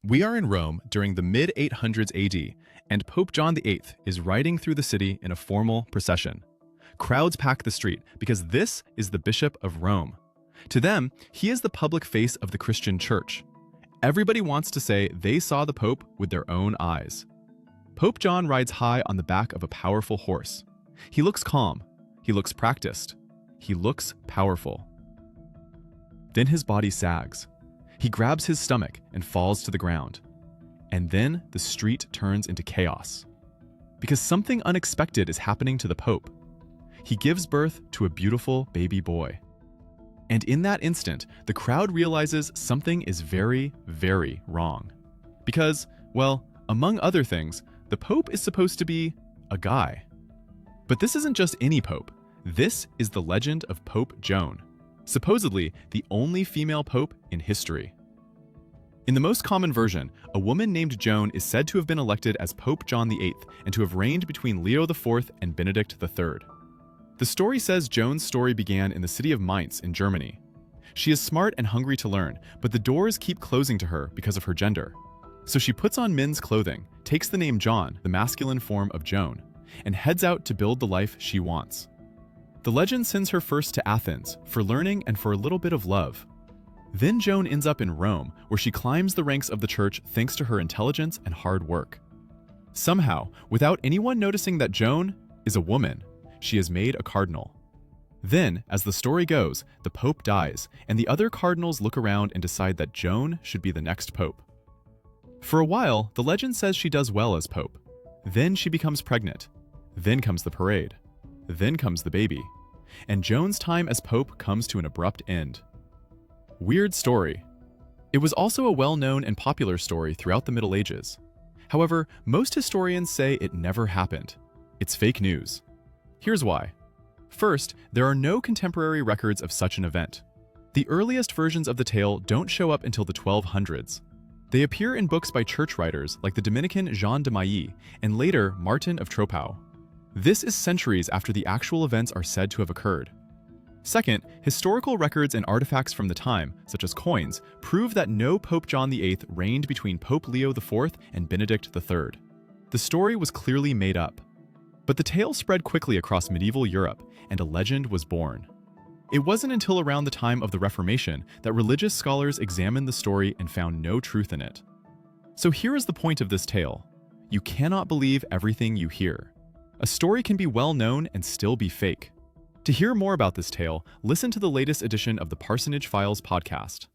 We are in Rome during the mid-800s AD, and Pope John VIII is riding through the city in a formal procession. Crowds pack the street because this is the Bishop of Rome. To them, he is the public face of the Christian Church. Everybody wants to say they saw the Pope with their own eyes. Pope John rides high on the back of a powerful horse. He looks calm. He looks practiced. He looks powerful. Then his body sags. He grabs his stomach and falls to the ground. And then the street turns into chaos. Because something unexpected is happening to the Pope. He gives birth to a beautiful baby boy. And in that instant, the crowd realizes something is very, very wrong. Because, well, among other things, the Pope is supposed to be a guy. But this isn't just any Pope. This is the legend of Pope Joan, supposedly the only female pope in history. In the most common version, a woman named Joan is said to have been elected as Pope John VIII and to have reigned between Leo IV and Benedict III. The story says Joan's story began in the city of Mainz in Germany. She is smart and hungry to learn, but the doors keep closing to her because of her gender. So she puts on men's clothing, takes the name John, the masculine form of Joan, and heads out to build the life she wants. The legend sends her first to Athens for learning and for a little bit of love. Then Joan ends up in Rome, where she climbs the ranks of the church thanks to her intelligence and hard work. Somehow, without anyone noticing that Joan is a woman, she is made a cardinal. Then, as the story goes, the Pope dies, and the other cardinals look around and decide that Joan should be the next Pope. For a while, the legend says she does well as Pope. Then she becomes pregnant. Then comes the parade. Then comes the baby. And Joan's time as Pope comes to an abrupt end. Weird story. It was also a well-known and popular story throughout the Middle Ages. However, most historians say it never happened. It's fake news. Here's why. First, there are no contemporary records of such an event. The earliest versions of the tale don't show up until the 1200s. They appear in books by church writers like the Dominican Jean de Mailly and later Martin of Troppau. This is centuries after the actual events are said to have occurred. Second, historical records and artifacts from the time, such as coins, prove that no Pope John VIII reigned between Pope Leo IV and Benedict III. The story was clearly made up. But the tale spread quickly across medieval Europe, and a legend was born. It wasn't until around the time of the Reformation that religious scholars examined the story and found no truth in it. So here is the point of this tale. You cannot believe everything you hear. A story can be well known and still be fake. To hear more about this tale, listen to the latest edition of the Parsonage Files podcast.